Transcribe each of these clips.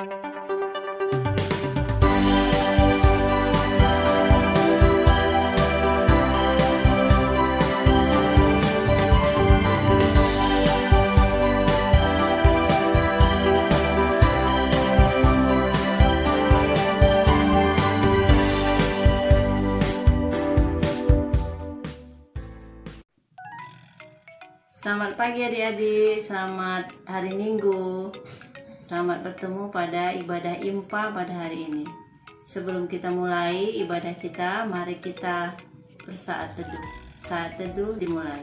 Selamat pagi adik-adik, selamat hari Minggu. Selamat bertemu pada ibadah IMPA pada hari ini. Sebelum kita mulai ibadah kita, mari kita bersaat teduh. Saat teduh dimulai.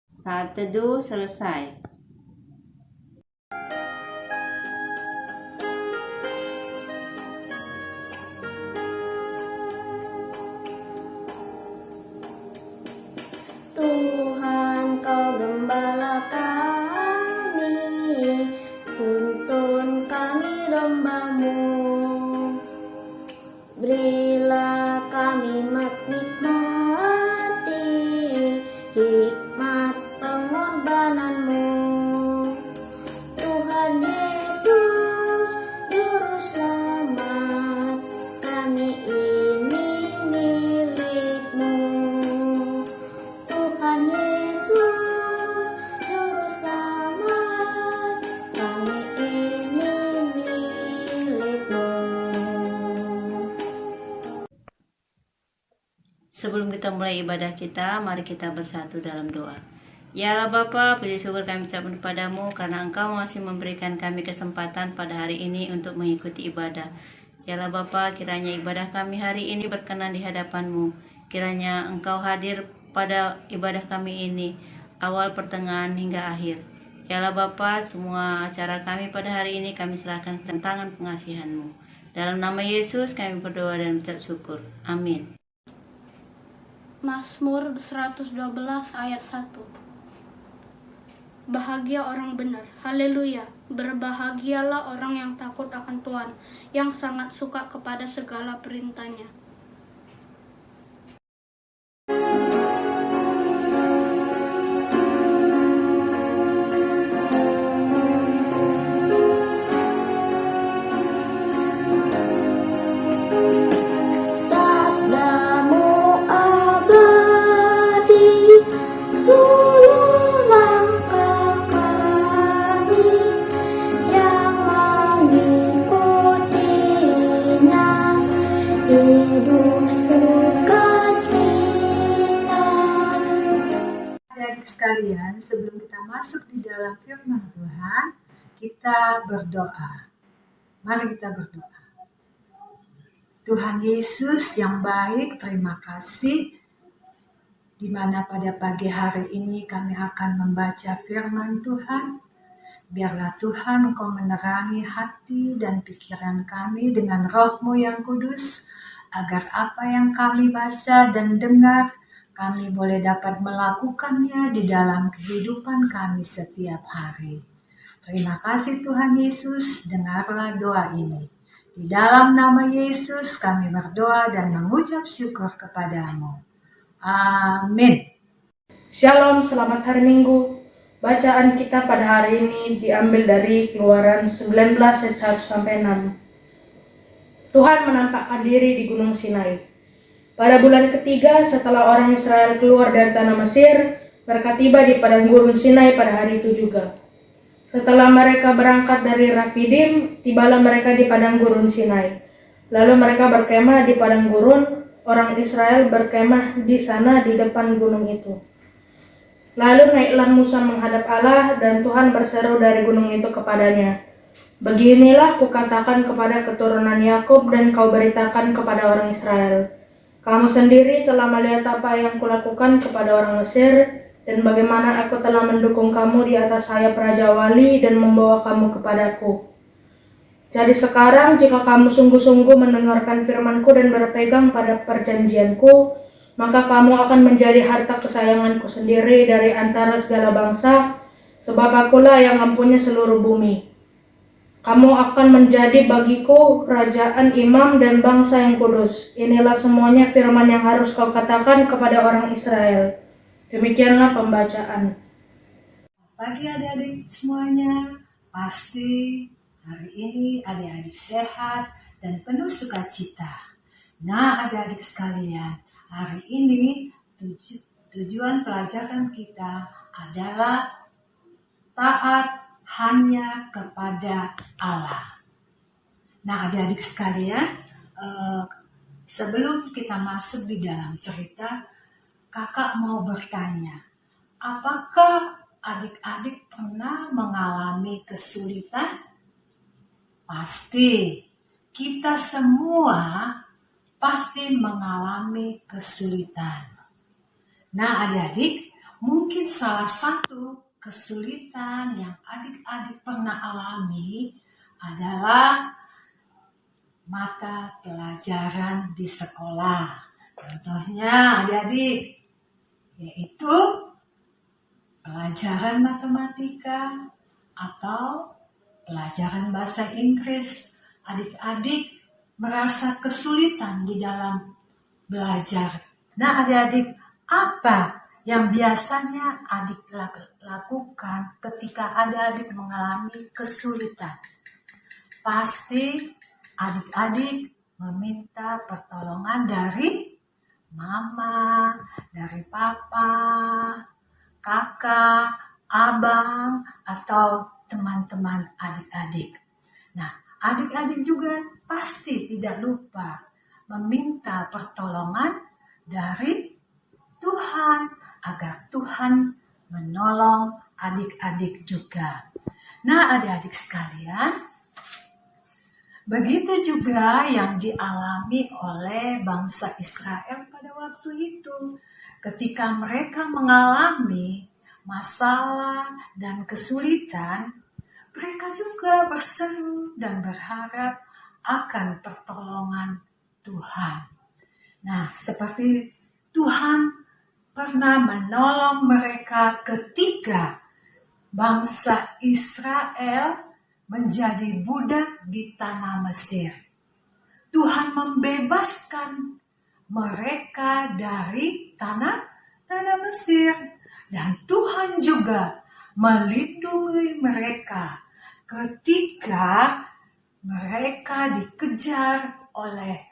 Saat teduh selesai. Tuhan, Kau gembala kami, tuntun kami domba-Mu. Berilah kami menikmati hikmat pengorbanan-Mu. Tuhan Yesus, Juru Selamat, kami ini milik-Mu. Tuhan Yesus, Juru Selamat, kami ini milik-Mu. Sebelum kita mulai ibadah kita, mari kita bersatu dalam doa. Ya Allah Bapa, puji syukur kami ucapkan kepadamu karena Engkau masih memberikan kami kesempatan pada hari ini untuk mengikuti ibadah. Ya Allah Bapa, kiranya ibadah kami hari ini berkenan di hadapan-Mu. Kiranya Engkau hadir pada ibadah kami ini, awal, pertengahan, hingga akhir. Ya Allah Bapa, semua acara kami pada hari ini kami serahkan ke tangan pengasihan-Mu. Dalam nama Yesus kami berdoa dan ucap syukur. Amin. Mazmur 112 ayat 1. Bahagia orang benar, haleluya. Berbahagialah orang yang takut akan Tuhan, yang sangat suka kepada segala perintahnya. Sabdamu abadi, sulur langkah kami yang mengikutinya, hidup sukacita. Adik sekalian, sebelum kita masuk di dalam firman Tuhan, kita berdoa. Mari kita berdoa. Tuhan Yesus yang baik, terima kasih di mana pada pagi hari ini kami akan membaca firman Tuhan. Biarlah Tuhan Engkau menerangi hati dan pikiran kami dengan Roh-Mu yang kudus, agar apa yang kami baca dan dengar, kami boleh dapat melakukannya di dalam kehidupan kami setiap hari. Terima kasih Tuhan Yesus, dengarlah doa ini. Di dalam nama Yesus kami berdoa dan mengucap syukur kepadamu. Amin. Shalom, selamat hari Minggu. Bacaan kita pada hari ini diambil dari Keluaran 19 ayat 1-6. Tuhan menampakkan diri di Gunung Sinai. Pada bulan ketiga setelah orang Israel keluar dari tanah Mesir, mereka tiba di padang gurun Sinai pada hari itu juga. Setelah mereka berangkat dari Rafidim, tibalah mereka di padang gurun Sinai. Lalu mereka berkemah di padang gurun, orang Israel berkemah di sana di depan gunung itu. Lalu naiklah Musa menghadap Allah, dan Tuhan berseru dari gunung itu kepadanya, "Beginilah kukatakan kepada keturunan Yakub dan kau beritakan kepada orang Israel. Kamu sendiri telah melihat apa yang kulakukan kepada orang Mesir, dan bagaimana aku telah mendukung kamu di atas sayap Raja Wali dan membawa kamu kepadaku. Jadi sekarang jika kamu sungguh-sungguh mendengarkan firman-Ku dan berpegang pada perjanjian-Ku, maka kamu akan menjadi harta kesayangan-Ku sendiri dari antara segala bangsa, sebab Akulah yang mempunyai seluruh bumi. Kamu akan menjadi bagiku kerajaan, imam, dan bangsa yang kudus. Inilah semuanya firman yang harus kau katakan kepada orang Israel. Demikianlah pembacaan. Pagi adik-adik semuanya, pasti hari ini adik-adik sehat dan penuh sukacita. Nah adik-adik sekalian, hari ini tujuan pelajaran kita adalah taat hanya kepada Allah. Nah adik-adik sekalian, sebelum kita masuk di dalam cerita, kakak mau bertanya, apakah adik-adik pernah mengalami kesulitan? Pasti, kita semua pasti mengalami kesulitan. Nah adik-adik, mungkin salah satu kesulitan yang adik-adik pernah alami adalah mata pelajaran di sekolah. Contohnya adik-adik, yaitu pelajaran matematika atau pelajaran bahasa Inggris. Adik-adik merasa kesulitan di dalam belajar. Nah adik-adik, apa yang biasanya adik lakukan ketika adik-adik mengalami kesulitan? Pasti adik-adik meminta pertolongan dari mama, dari papa, kakak, abang, atau teman-teman adik-adik. Nah, adik-adik juga pasti tidak lupa meminta pertolongan dari Tuhan agar Tuhan menolong adik-adik juga. Nah, adik-adik sekalian, begitu juga yang dialami oleh bangsa Israel pada waktu itu. Ketika mereka mengalami masalah dan kesulitan, mereka juga berseru dan berharap akan pertolongan Tuhan. Nah, seperti Tuhan pernah menolong mereka ketika bangsa Israel menjadi budak di tanah Mesir. Tuhan membebaskan mereka dari tanah Mesir. Dan Tuhan juga melindungi mereka ketika mereka dikejar oleh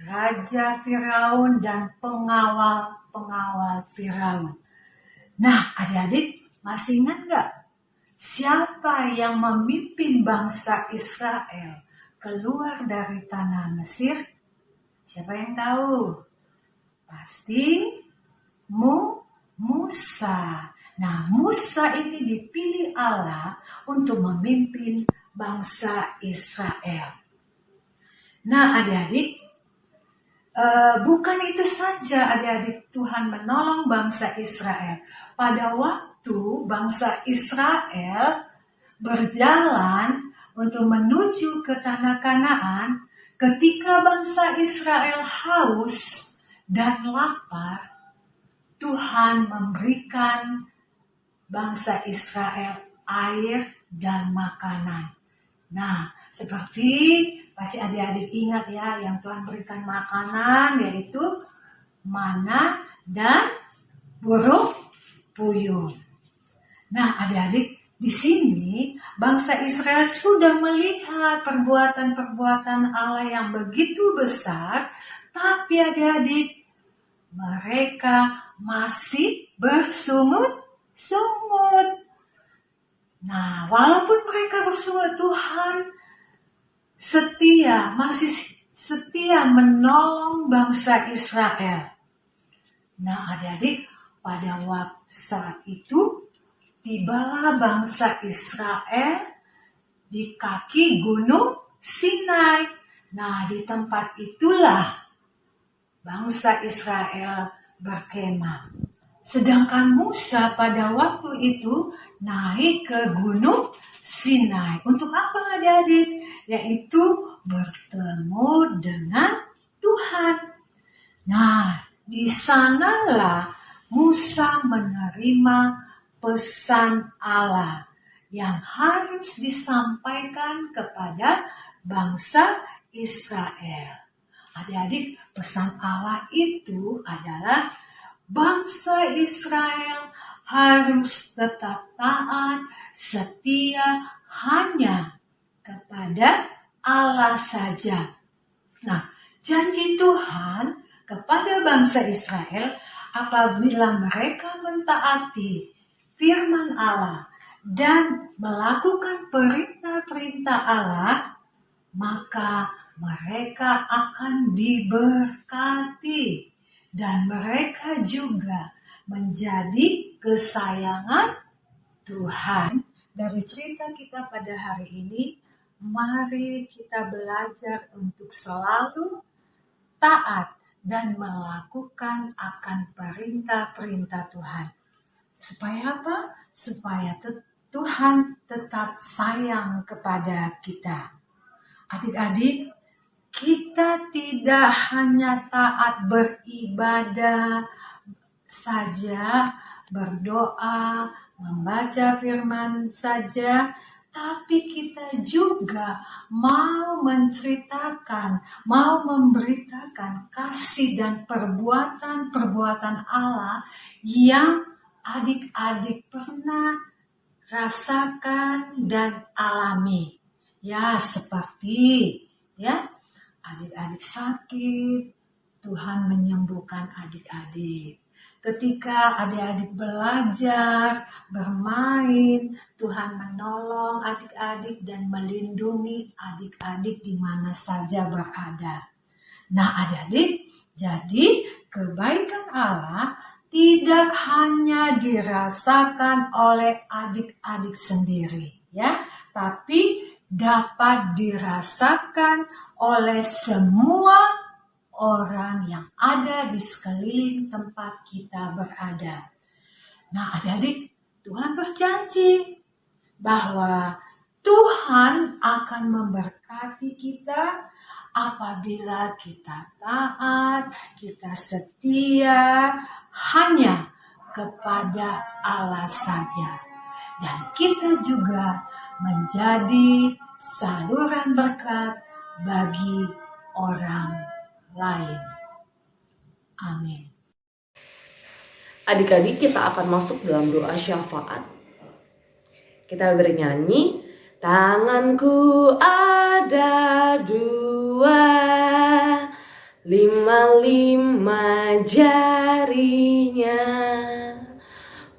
Raja Firaun dan pengawal-pengawal Firaun. Nah adik-adik masih ingat gak? Siapa yang memimpin bangsa Israel keluar dari tanah Mesir? Siapa yang tahu? Pasti Musa. Nah, Musa ini dipilih Allah untuk memimpin bangsa Israel. Nah, adik-adik, bukan itu saja adik-adik, Tuhan menolong bangsa Israel. Pada waktu bangsa Israel berjalan untuk menuju ke tanah Kanaan, ketika bangsa Israel haus dan lapar, Tuhan memberikan bangsa Israel air dan makanan. Nah, seperti pasti adik-adik ingat ya, yang Tuhan berikan makanan yaitu mana dan burung puyuh. Nah, adik-adik, di sini bangsa Israel sudah melihat perbuatan-perbuatan Allah yang begitu besar, tapi adik-adik, mereka masih bersungut-sungut. Nah, walaupun mereka bersungut, Tuhan masih setia menolong bangsa Israel. Nah, adik-adik, pada waktu saat itu, tibalah bangsa Israel di kaki gunung Sinai. Nah, di tempat itulah bangsa Israel berkemah. Sedangkan Musa pada waktu itu naik ke gunung Sinai. Untuk apa adik-adik? Yaitu bertemu dengan Tuhan. Nah, di sanalah Musa menerima pesan Allah yang harus disampaikan kepada bangsa Israel. Adik-adik, pesan Allah itu adalah bangsa Israel harus tetap taat, setia hanya kepada Allah saja. Nah, janji Tuhan kepada bangsa Israel apabila mereka mentaati firman Allah dan melakukan perintah-perintah Allah, maka mereka akan diberkati dan mereka juga menjadi kesayangan Tuhan. Dari cerita kita pada hari ini, mari kita belajar untuk selalu taat dan melakukan akan perintah-perintah Tuhan. Supaya apa? Supaya Tuhan tetap sayang kepada kita. Adik-adik, kita tidak hanya taat beribadah saja, berdoa, membaca firman saja, tapi kita juga mau menceritakan, mau memberitakan kasih dan perbuatan-perbuatan Allah yang adik-adik pernah rasakan dan alami. Ya, seperti adik-adik sakit, Tuhan menyembuhkan adik-adik. Ketika adik-adik belajar, bermain, Tuhan menolong adik-adik dan melindungi adik-adik di mana saja berada. Nah, adik-adik, jadi kebaikan Allah tidak hanya dirasakan oleh adik-adik sendiri, ya, tapi dapat dirasakan oleh semua orang yang ada di sekeliling tempat kita berada. Nah, adik-adik, Tuhan berjanji bahwa Tuhan akan memberkati kita apabila kita taat, kita setia hanya kepada Allah saja. Dan kita juga menjadi saluran berkat bagi orang lain. Amin. Adik-adik, kita akan masuk dalam doa syafaat. Kita bernyanyi, tanganku ada dua, 5 jarinya,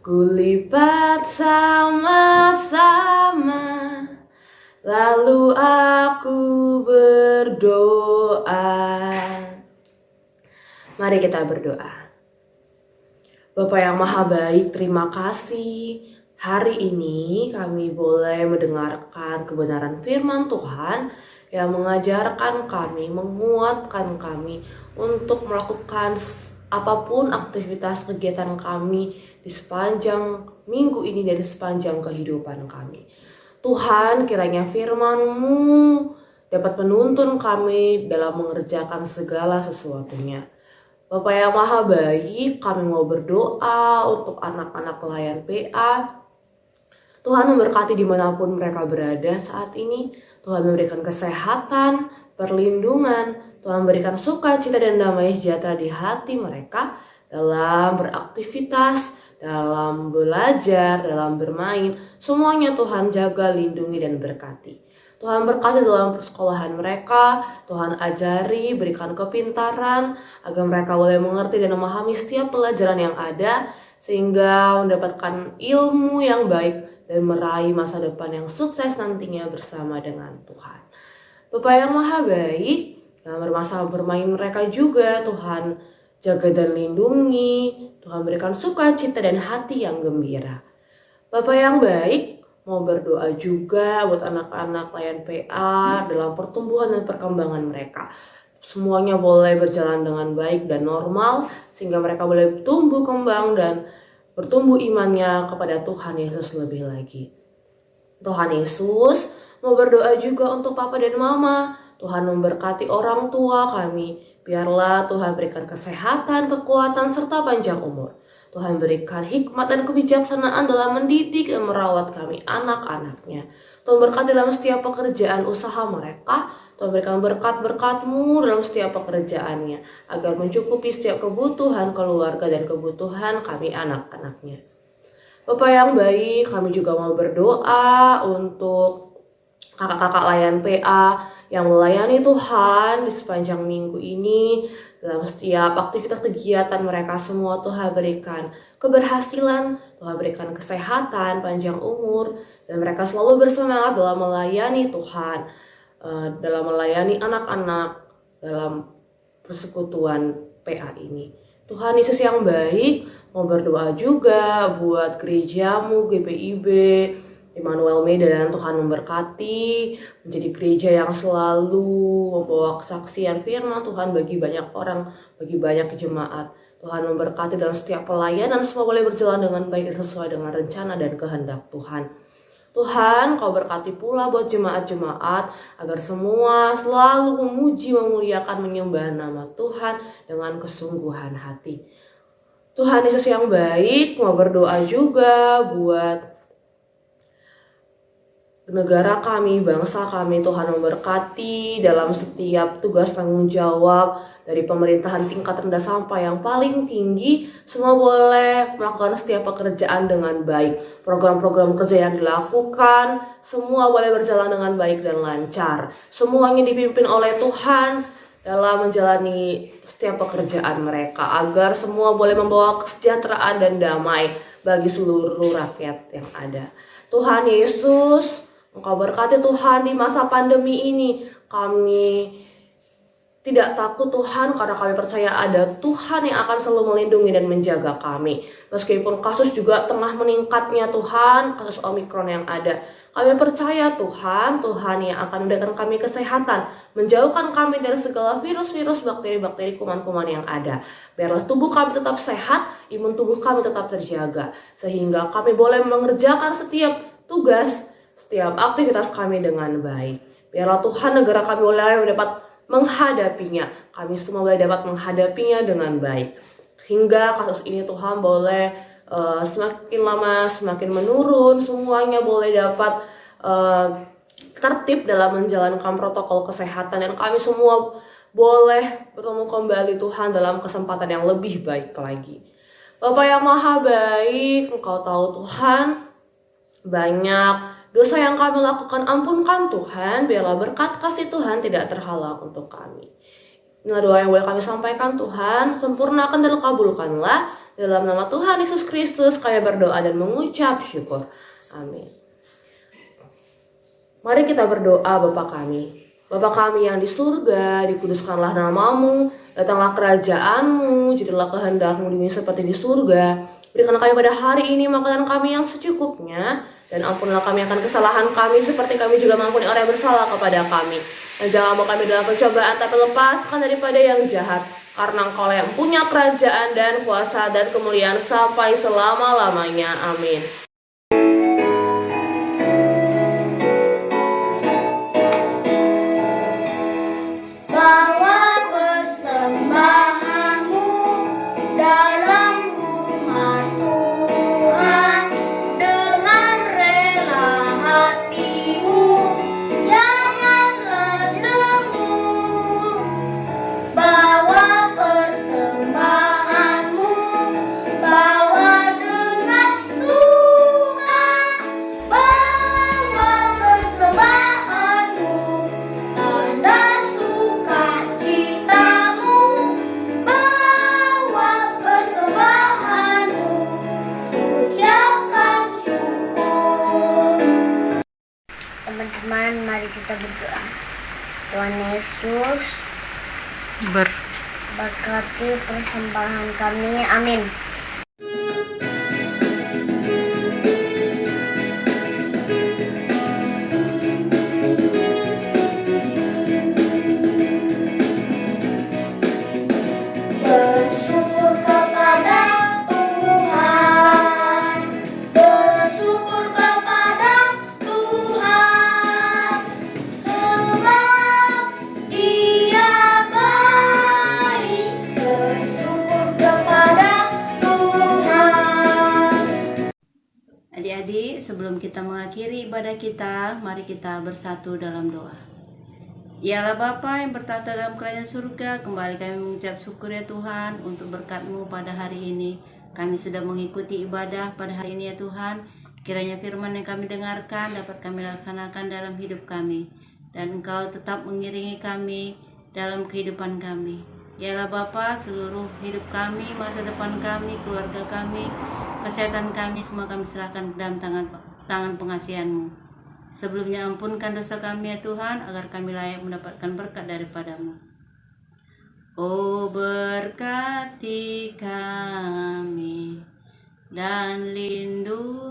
kulipat sama-sama, lalu aku berdoa. Mari kita berdoa. Bapa yang Maha Baik, terima kasih. Hari ini kami boleh mendengarkan kebenaran firman Tuhan yang mengajarkan kami, menguatkan kami untuk melakukan apapun aktivitas kegiatan kami di sepanjang minggu ini dan di sepanjang kehidupan kami. Tuhan, kiranya firman-Mu dapat menuntun kami dalam mengerjakan segala sesuatunya. Bapa yang Maha Baik, kami mau berdoa untuk anak-anak pelayan PA. Tuhan memberkati dimanapun mereka berada saat ini. Tuhan memberikan kesehatan, perlindungan. Tuhan memberikan sukacita dan damai sejahtera di hati mereka dalam beraktivitas, dalam belajar, dalam bermain. Semuanya Tuhan jaga, lindungi, dan berkati. Tuhan berkati dalam persekolahan mereka, Tuhan ajari, berikan kepintaran, agar mereka boleh mengerti dan memahami setiap pelajaran yang ada, sehingga mendapatkan ilmu yang baik dan meraih masa depan yang sukses nantinya bersama dengan Tuhan. Bapa yang Maha Baik, dalam bermasalah bermain mereka juga, Tuhan jaga dan lindungi, Tuhan berikan sukacita dan hati yang gembira. Bapa yang baik, mau berdoa juga buat anak-anak pelayan PA dalam pertumbuhan dan perkembangan mereka. Semuanya boleh berjalan dengan baik dan normal, sehingga mereka boleh tumbuh kembang dan bertumbuh imannya kepada Tuhan Yesus lebih lagi. Tuhan Yesus, mau berdoa juga untuk Papa dan Mama. Tuhan memberkati orang tua kami. Biarlah Tuhan berikan kesehatan, kekuatan, serta panjang umur. Tuhan berikan hikmat dan kebijaksanaan dalam mendidik dan merawat kami, anak-anaknya. Tuhan berkati dalam setiap pekerjaan usaha mereka. Tuhan berikan berkat-berkat-Mu dalam setiap pekerjaannya, agar mencukupi setiap kebutuhan keluarga dan kebutuhan kami anak-anaknya. Bapak yang baik, kami juga mau berdoa untuk kakak-kakak layan PA yang melayani Tuhan di sepanjang minggu ini. Dalam setiap aktivitas kegiatan mereka semua, Tuhan berikan keberhasilan, Tuhan berikan kesehatan, panjang umur, dan mereka selalu bersemangat dalam melayani Tuhan, dalam melayani anak-anak dalam persekutuan PA ini. Tuhan Yesus yang baik, mau berdoa juga buat gerejamu, GPIB, Immanuel Medan. Tuhan memberkati, menjadi gereja yang selalu membawa kesaksian firman Tuhan bagi banyak orang, bagi banyak jemaat. Tuhan memberkati dalam setiap pelayanan, semua boleh berjalan dengan baik dan sesuai dengan rencana dan kehendak Tuhan. Tuhan, Kau berkati pula buat jemaat-jemaat agar semua selalu memuji, memuliakan, menyembah nama Tuhan dengan kesungguhan hati. Tuhan Yesus yang baik, mau berdoa juga buat negara kami, bangsa kami. Tuhan memberkati dalam setiap tugas tanggung jawab dari pemerintahan tingkat rendah sampai yang paling tinggi. Semua boleh melakukan setiap pekerjaan dengan baik. Program-program kerja yang dilakukan semua boleh berjalan dengan baik dan lancar. Semuanya dipimpin oleh Tuhan dalam menjalani setiap pekerjaan mereka, agar semua boleh membawa kesejahteraan dan damai bagi seluruh rakyat yang ada. Tuhan Yesus, Engkau berkati Tuhan di masa pandemi ini. Kami tidak takut Tuhan, karena kami percaya ada Tuhan yang akan selalu melindungi dan menjaga kami. Meskipun kasus juga tengah meningkatnya Tuhan, kasus Omikron yang ada. Kami percaya Tuhan yang akan memberikan kami kesehatan, menjauhkan kami dari segala virus-virus, bakteri-bakteri, kuman-kuman yang ada. Biarlah tubuh kami tetap sehat, imun tubuh kami tetap terjaga, sehingga kami boleh mengerjakan setiap tugas, setiap aktivitas kami dengan baik. Biarlah Tuhan negara kami boleh dapat menghadapinya. Kami semua boleh dapat menghadapinya dengan baik. Hingga kasus ini Tuhan boleh semakin lama semakin menurun. Semuanya boleh dapat tertib dalam menjalankan protokol kesehatan. Dan kami semua boleh bertemu kembali Tuhan dalam kesempatan yang lebih baik lagi. Bapa yang maha baik, Engkau tahu Tuhan, banyak dosa yang kami lakukan, ampunkan Tuhan. Biarlah berkat kasih Tuhan tidak terhalang untuk kami. Inilah doa yang boleh kami sampaikan Tuhan. Sempurnakan dan kabulkanlah. Dalam nama Tuhan Yesus Kristus kami berdoa dan mengucap syukur. Amin. Mari kita berdoa. Bapa kami, Bapa kami yang di surga, dikuduskanlah namamu. Datanglah kerajaanmu, jadilah kehendak-Mu di bumi seperti di surga. Berikanlah kami pada hari ini makanan kami yang secukupnya. Dan ampunilah kami akan kesalahan kami, seperti kami juga mengampuni orang yang bersalah kepada kami. Dan jangan bawa kami dalam pencobaan, tapi lepaskan daripada yang jahat. Karena Engkau yang punya kerajaan dan kuasa dan kemuliaan sampai selama-lamanya. Amin. Bawa persembahanmu dalam rumah Tuhan dengan rela hatimu, janganlah jemu. Bawa persembahanmu, bawa dengan suka. Bawa persembahanmu, tanda sukacitamu. Bawa persembahanmu, ucapkan syukur. Teman-teman, mari kita berdoa. Tuhan Yesus, berkati persembahan kami. Amin. Bersyukur kepada Tuhan, bersyukur kepada Tuhan, sebab Dia baik. Bersyukur kepada Tuhan. Adik-adik, sebelum kita mengakhiri ibadah kita, mari kita bersatu dalam doa. Ialah Bapa yang bertata dalam kerajaan surga, kembali kami mengucap syukur ya Tuhan untuk berkat-Mu pada hari ini. Kami sudah mengikuti ibadah pada hari ini ya Tuhan. Kiranya firman yang kami dengarkan dapat kami laksanakan dalam hidup kami. Dan Engkau tetap mengiringi kami dalam kehidupan kami. Ialah Bapa, seluruh hidup kami, masa depan kami, keluarga kami, kesehatan kami, semua kami serahkan ke dalam tangan pengasihan-Mu. Sebelumnya ampunkan dosa kami ya Tuhan, agar kami layak mendapatkan berkat daripada-Mu. Oh, berkati kami dan lindungi